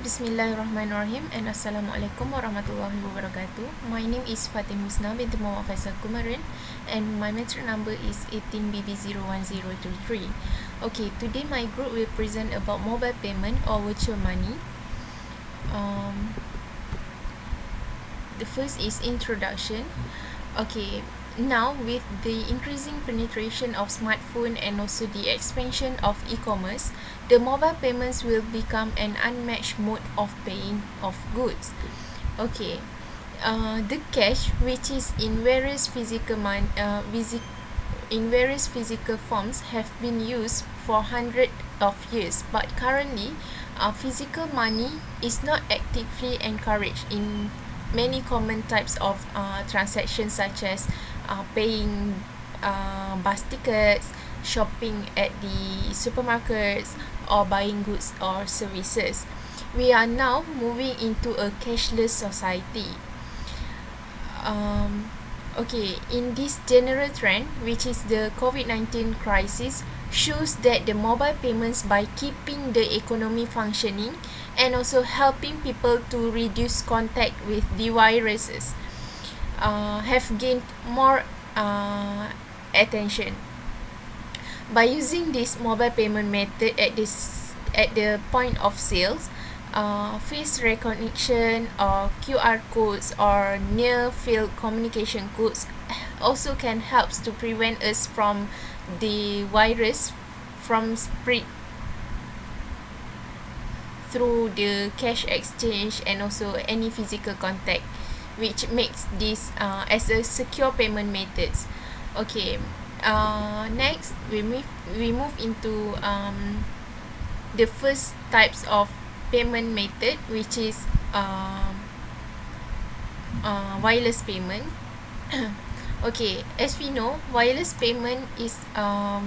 Bismillahirrahmanirrahim and Assalamualaikum warahmatullahi wabarakatuh. My name is Fatin Husna binti Muhammad Faisal Kumaran and my metric number is 18BB01033. Okay, today my group will present about mobile payment or virtual money. The first is introduction. Okay, now with the increasing penetration of smartphone and also the expansion of e-commerce, the mobile payments will become an unmatched mode of paying of goods. Okay, the cash, which is in various physical forms, have been used for hundreds of years, but currently, physical money is not actively encouraged in many common types of transactions, such as paying bus tickets, shopping at the supermarkets, or buying goods or services. We are now moving into a cashless society. Okay, in this general trend, which is the COVID-19 crisis, shows that the mobile payments, by keeping the economy functioning and also helping people to reduce contact with the viruses, have gained more attention. By using this mobile payment method at the point of sales, face recognition or QR codes or near field communication codes also can help to prevent us from the virus from spread through the cash exchange and also any physical contact, which makes this as a secure payment methods. Okay, next we move into the first types of payment method, which is wireless payment. Okay, as we know, wireless payment is a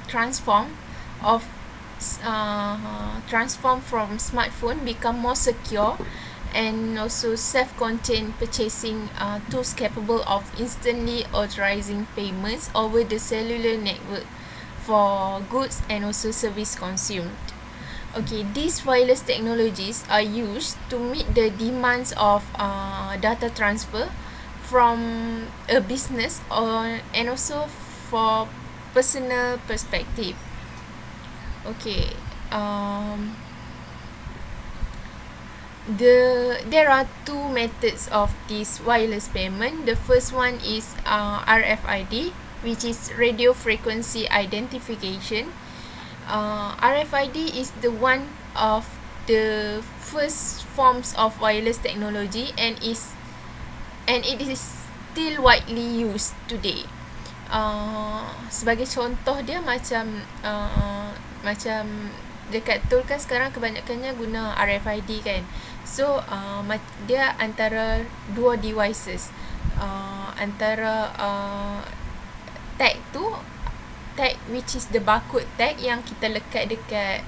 transform from smartphone become more secure and also self-contained purchasing tools capable of instantly authorizing payments over the cellular network for goods and also service consumed. Okay, these wireless technologies are used to meet the demands of data transfer from a business and also for personal perspective. Okay, there are two methods of this wireless payment. The first one is RFID, which is radio frequency identification. RFID is the one of the first forms of wireless technology and it is still widely used today. Sebagai contoh dia macam dekat tol kan sekarang kebanyakannya guna RFID kan. So dia antara dua devices, antara tag which is the barcode tag yang kita lekat dekat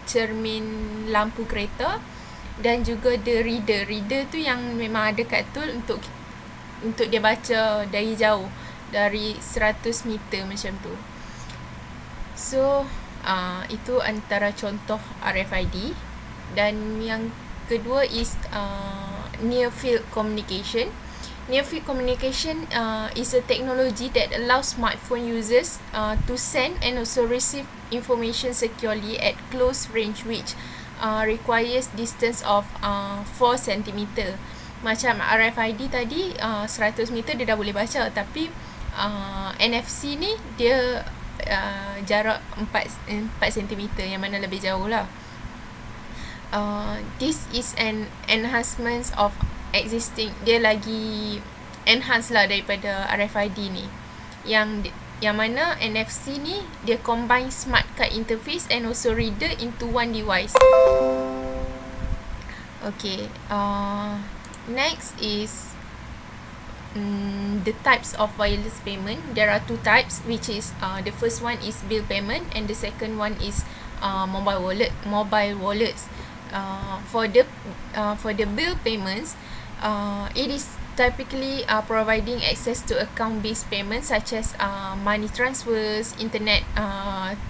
cermin lampu kereta, dan juga the reader tu yang memang ada kat tol untuk dia baca dari jauh, dari 100 meter macam tu. So itu antara contoh RFID. Dan yang kedua is near field communication. Near field communication is a technology that allows smartphone users to send and also receive information securely at close range, which requires distance of 4 cm. Macam RFID tadi 100 meter dia dah boleh baca, tapi NFC ni dia jarak 4 cm, yang mana lebih jauh lah. This is an enhancement of existing, dia lagi enhance lah daripada RFID ni, yang mana NFC ni dia combine smart card interface and also reader into one device. Okay, next is the types of wireless payment. There are two types, which is the first one is bill payment and the second one is mobile wallets. For the bill payments, it is typically providing access to account-based payments such as money transfers, internet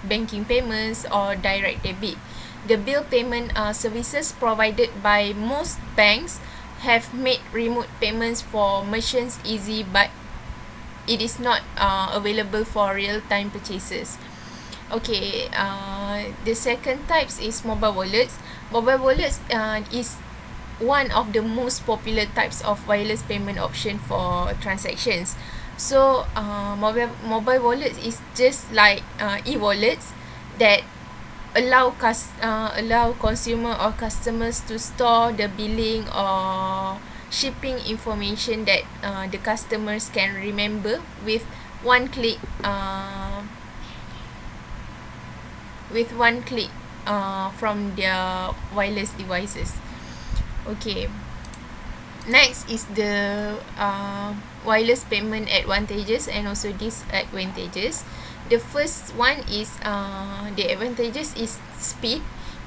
banking payments, or direct debit. The bill payment services provided by most banks have made remote payments for merchants easy, but it is not available for real-time purchases. Okay, the second types is mobile wallets. Mobile wallets is one of the most popular types of wireless payment option for transactions. So mobile wallets is just like e-wallets that allow consumer or customers to store the billing or shipping information that the customers can remember with one click from their wireless devices. Okay, next is the wireless payment advantages and also disadvantages. The first one is the advantages is speed,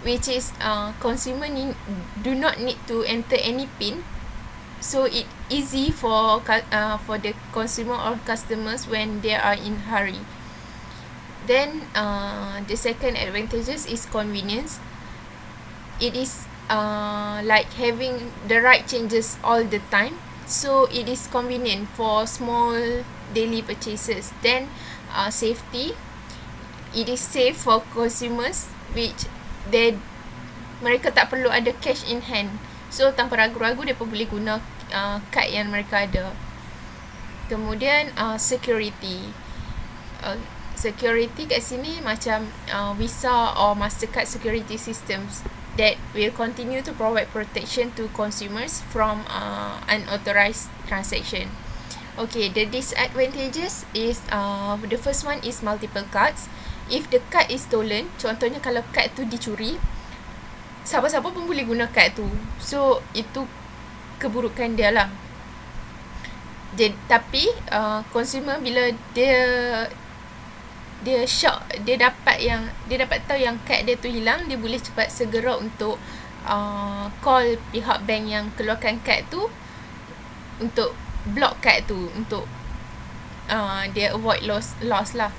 which is consumer do not need to enter any PIN, so it easy for the consumer or customers when they are in hurry. Then the second advantages is convenience. It is like having the right changes all the time, so it is convenient for small daily purchases. Then safety, it is safe for consumers which mereka tak perlu ada cash in hand, so tanpa ragu-ragu mereka boleh guna kad yang mereka ada. Kemudian security, security kat sini macam Visa or Mastercard security systems that will continue to provide protection to consumers from unauthorized transaction. Okay, the disadvantages is the first one is multiple cards. If the card is stolen, contohnya kalau kad tu dicuri, siapa-siapa pun boleh guna kad tu, so itu keburukan dia lah. Tapi consumer bila dia shock, dia dapat tahu yang kad dia tu hilang, dia boleh cepat segera untuk call pihak bank yang keluarkan kad tu untuk block kad tu, untuk dia avoid loss lah.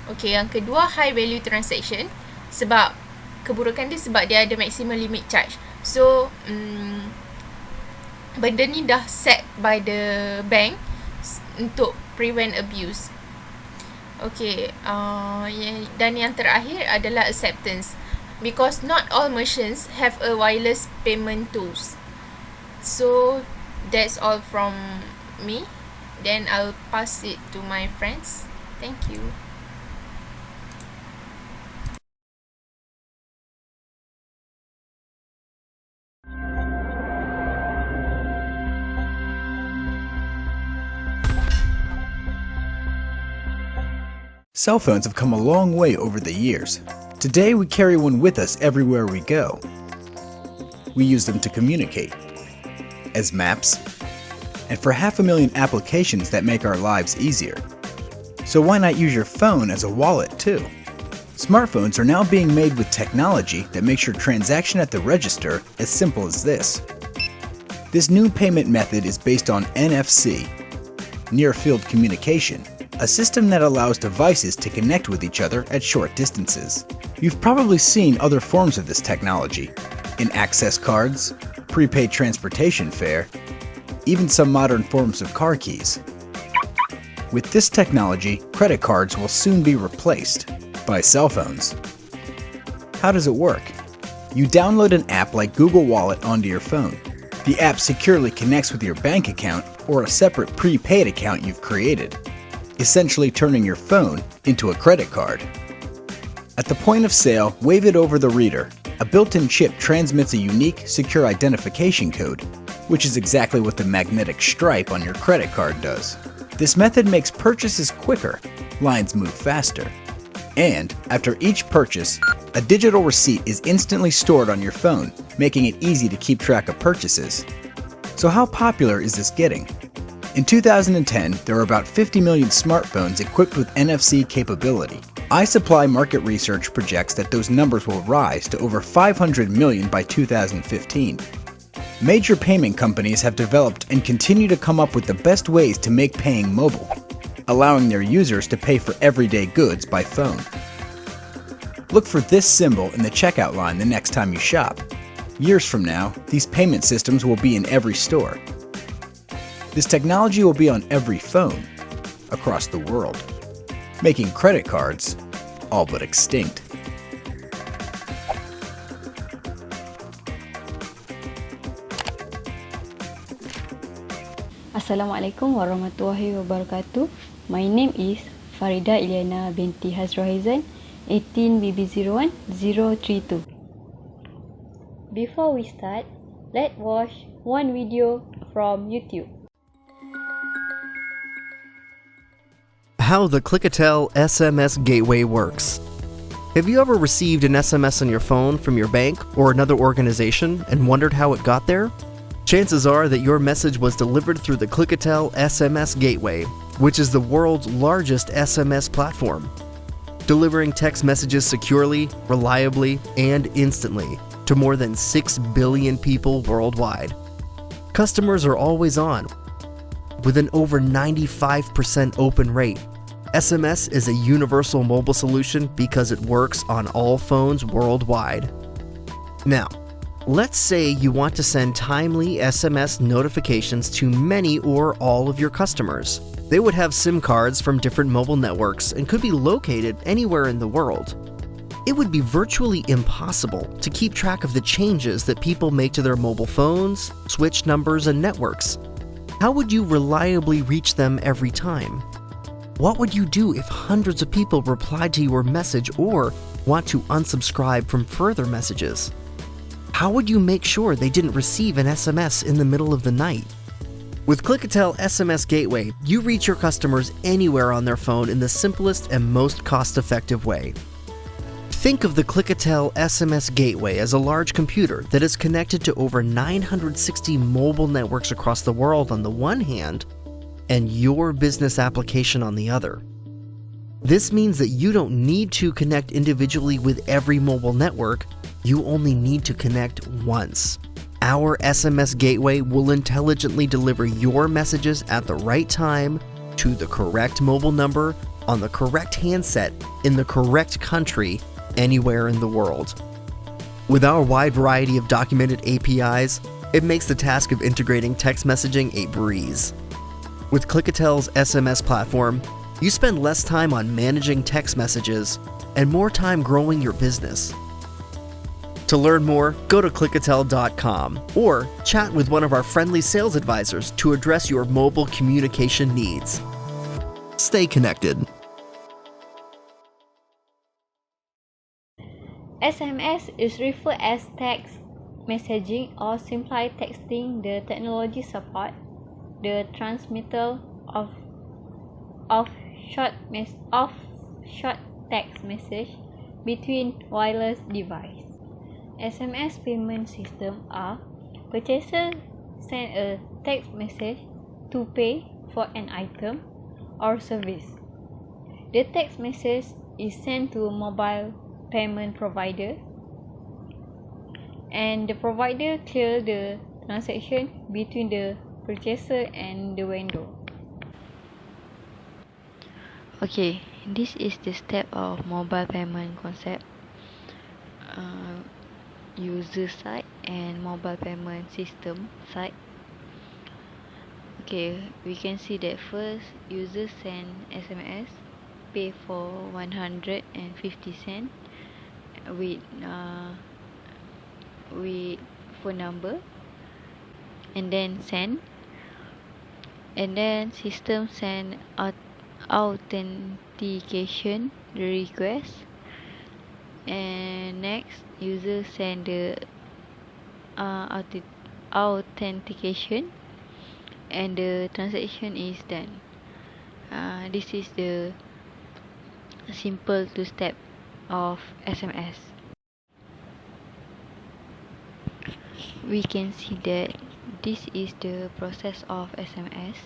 Okay, yang kedua high value transaction, sebab keburukan dia sebab dia ada maximum limit charge, so benda ni dah set by the bank untuk prevent abuse. Okay, dan yang terakhir adalah acceptance, because not all merchants have a wireless payment tools. So that's all from me. Then I'll pass it to my friends. Thank you. Cell phones have come a long way over the years. Today we carry one with us everywhere we go. We use them to communicate, as maps, and for 500,000 applications that make our lives easier. So why not use your phone as a wallet too? Smartphones are now being made with technology that makes your transaction at the register as simple as this. This new payment method is based on NFC, Near Field Communication, a system that allows devices to connect with each other at short distances. You've probably seen other forms of this technology in access cards, prepaid transportation fare, even some modern forms of car keys. With this technology, credit cards will soon be replaced by cell phones. How does it work? You download an app like Google Wallet onto your phone. The app securely connects with your bank account or a separate prepaid account you've created, essentially turning your phone into a credit card. At the point of sale, wave it over the reader. A built-in chip transmits a unique, secure identification code, which is exactly what the magnetic stripe on your credit card does. This method makes purchases quicker, lines move faster, and after each purchase, a digital receipt is instantly stored on your phone, making it easy to keep track of purchases. So how popular is this getting? In 2010, there were about 50 million smartphones equipped with NFC capability. iSupply Market Research projects that those numbers will rise to over 500 million by 2015. Major payment companies have developed and continue to come up with the best ways to make paying mobile, allowing their users to pay for everyday goods by phone. Look for this symbol in the checkout line the next time you shop. Years from now, these payment systems will be in every store. This technology will be on every phone across the world, making credit cards all but extinct. Assalamualaikum warahmatullahi wabarakatuh. My name is Farida Ilyana binti Hazrohizan, 18 BB01 032. Before we start, let's watch one video from YouTube. How the Clickatel SMS Gateway works. Have you ever received an SMS on your phone from your bank or another organization and wondered how it got there? Chances are that your message was delivered through the Clickatel SMS Gateway, which is the world's largest SMS platform, delivering text messages securely, reliably, and instantly to more than 6 billion people worldwide. Customers are always on, with an over 95% open rate. SMS is a universal mobile solution because it works on all phones worldwide. Now, let's say you want to send timely SMS notifications to many or all of your customers. They would have SIM cards from different mobile networks and could be located anywhere in the world. It would be virtually impossible to keep track of the changes that people make to their mobile phones, switch numbers, and networks. How would you reliably reach them every time? What would you do if hundreds of people replied to your message or want to unsubscribe from further messages? How would you make sure they didn't receive an SMS in the middle of the night? With Clickatel SMS Gateway, you reach your customers anywhere on their phone in the simplest and most cost-effective way. Think of the Clickatel SMS Gateway as a large computer that is connected to over 960 mobile networks across the world on the one hand, and your business application on the other. This means that you don't need to connect individually with every mobile network. You only need to connect once. Our SMS Gateway will intelligently deliver your messages at the right time to the correct mobile number on the correct handset in the correct country anywhere in the world. With our wide variety of documented APIs, it makes the task of integrating text messaging a breeze. With Clickatel's SMS platform, you spend less time on managing text messages and more time growing your business. To learn more, go to clickatel.com or chat with one of our friendly sales advisors to address your mobile communication needs. Stay connected. SMS is referred as text messaging or simply texting. The technology support the transmittal of short text message between wireless devices. SMS payment system are: purchaser send a text message to pay for an item or service. The text message is sent to a mobile payment provider, and the provider clears the transaction between the purchaser and the vendor. Okay, this is the step of mobile payment concept. User side and mobile payment system side. Okay, we can see that first user send SMS, pay for 150 cents with phone number, and then send, and then system send authentication request, and next user send the authentication and the transaction is done. This is the simple two step of SMS. We can see that this is the process of SMS.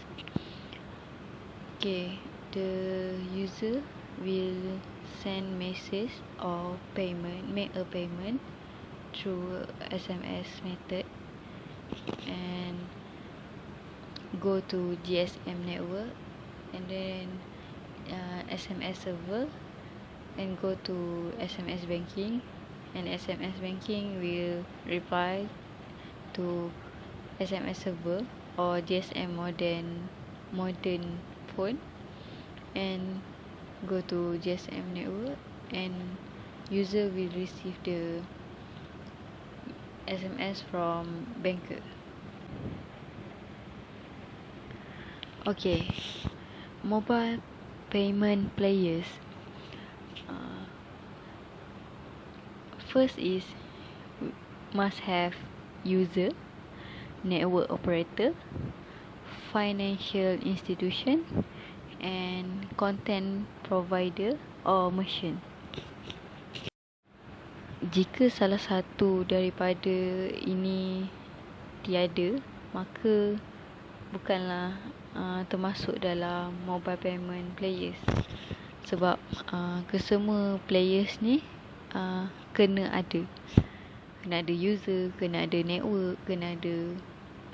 Okay, the user will send message or make a payment through SMS method, and go to GSM network, and then SMS server, and go to SMS banking, and SMS banking will reply to SMS server or GSM modern phone, and go to GSM network, and user will receive the SMS from banker. Okay, mobile payment players. First is must have user, network operator, financial institution, and content provider or merchant. Jika salah satu daripada ini tiada, maka bukanlah termasuk dalam mobile payment players. Sebab kesemua players ni kena ada user, kena ada network, kena ada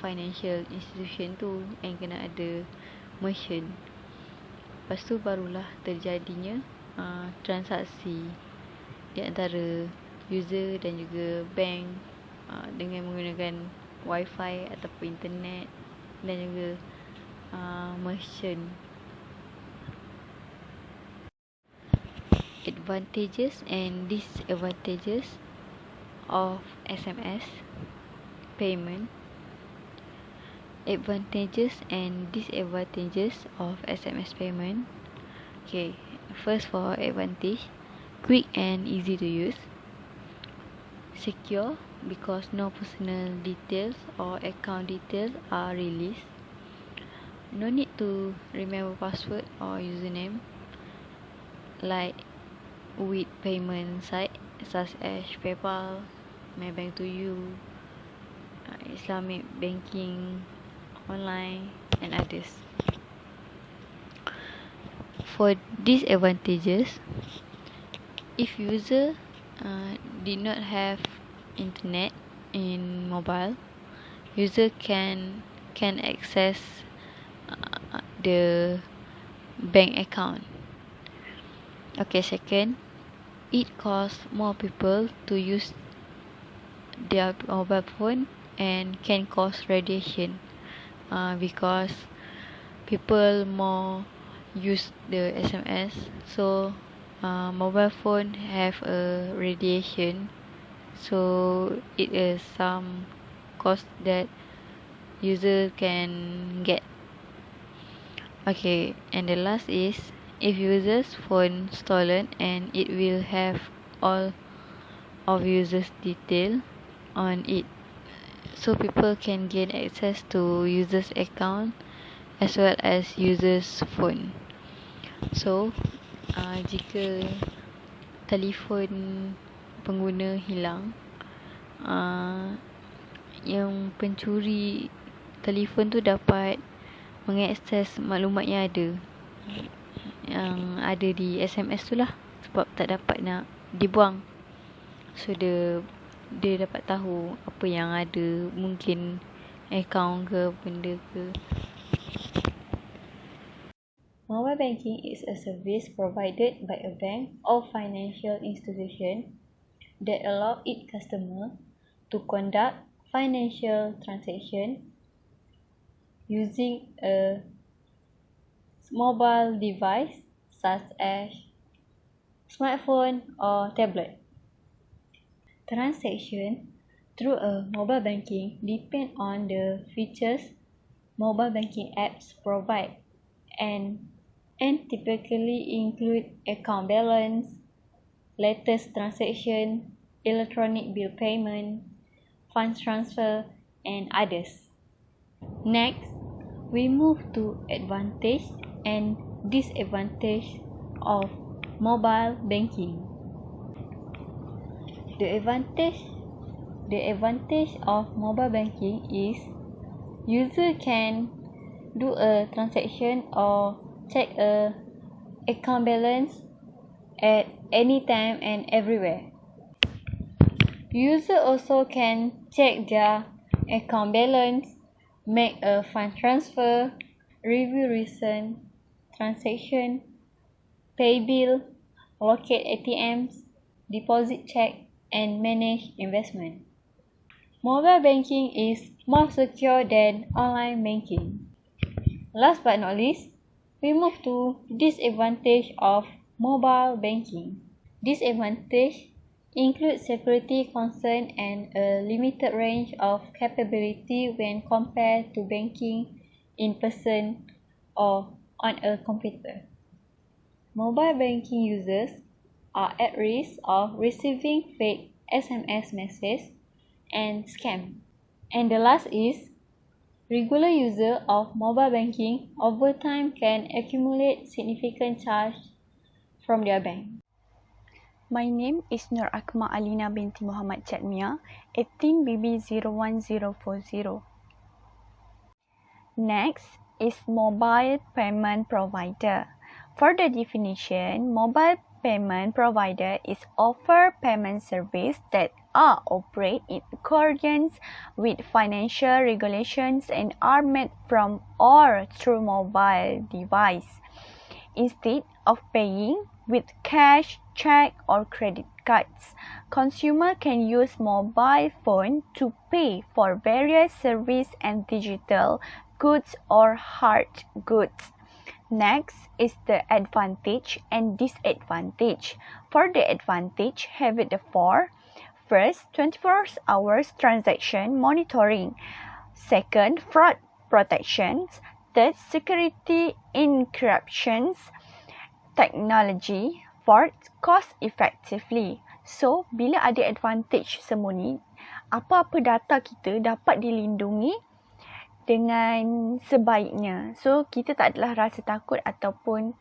financial institution tu, and kena ada merchant. Lepas tu barulah terjadinya transaksi di antara user dan juga bank dengan menggunakan wifi ataupun internet, dan juga merchant. Advantages and disadvantages of SMS payment. Advantages and disadvantages of SMS payment. Okay, first for advantage, quick and easy to use. Secure because no personal details or account details are released. No need to remember password or username like with payment site such as PayPal, MyBank to You, Islamic banking online, and others. For disadvantages, if user did not have internet in mobile, user can access the bank account. Okay, second, it costs more people to use their mobile phone and can cause radiation because people more use the SMS, so mobile phone have a radiation, so it is some cost that user can get. Okay, and the last is if users phone stolen, and it will have all of users detail on it, so people can gain access to users account as well as users phone. So jika telefon pengguna hilang, yang pencuri telefon tu dapat mengakses maklumat yang ada di SMS tu lah, sebab tak dapat nak dibuang. So dia dapat tahu apa yang ada, mungkin akaun ke benda ke. Mobile banking is a service provided by a bank or financial institution that allow its customer to conduct financial transaction using a mobile device such as smartphone or tablet. Transaction through a mobile banking depend on the features mobile banking apps provide and typically include account balance, latest transaction, electronic bill payment, funds transfer, and others. Next, we move to advantage and disadvantage of mobile banking. The advantage of mobile banking is user can do a transaction or check a account balance at any time and everywhere. User also can check their account balance, make a fund transfer, review recent transaction, pay bill, locate ATMs, deposit check, and manage investment. Mobile banking is more secure than online banking. Last but not least, we move to disadvantage of mobile banking. Disadvantage include security concern and a limited range of capability when compared to banking in person or on a computer. Mobile banking users are at risk of receiving fake SMS messages and scam. And the last is, regular user of mobile banking over time can accumulate significant charge from their bank. My name is Nur Akmal Alina binti Muhammad Chatmia, 18BB01040. Next is mobile payment provider. For the definition, mobile payment provider is offer payment service that are operate in accordance with financial regulations and are made from or through mobile device. Instead of paying with cash, check, or credit cards, consumer can use mobile phone to pay for various service and digital goods or hard goods. Next is the advantage and disadvantage. For the advantage, have it the four. First, 24 hours transaction monitoring. Second, fraud protections. Third, security encryptions technology. Fourth, cost effectively. So, bila ada advantage semua ni, apa-apa data kita dapat dilindungi dengan sebaiknya. So, kita tak adalah rasa takut ataupun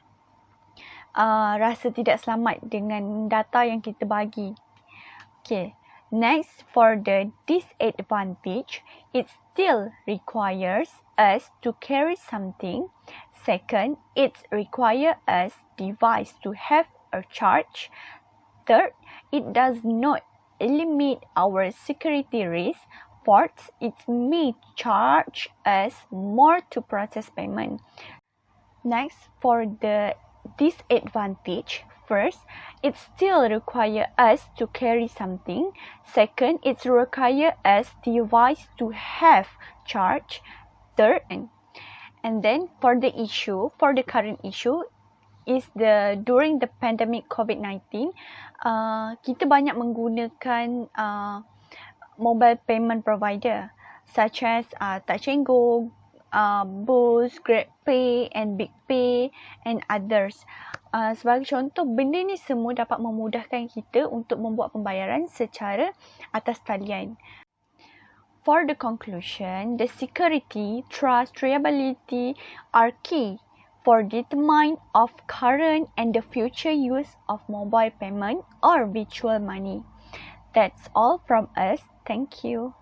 rasa tidak selamat dengan data yang kita bagi. Okay. Next, for the disadvantage, it still requires us to carry something. Second, it requires us device to have a charge. Third, it does not eliminate our security risk. Fourth, it may charge us more to process payment. Next, for the disadvantage, first, it still requires us to carry something. Second, it requires us device to have charge. Third, and then for the current issue is during the pandemic COVID-19, kita banyak menggunakan mobile payment provider such as Touch 'n Go, Boost, GrabPay and BigPay and others. Sebagai contoh, benda ni semua dapat memudahkan kita untuk membuat pembayaran secara atas talian. For the conclusion, the security, trust, reliability are key for determining of current and the future use of mobile payment or virtual money. That's all from us. Thank you.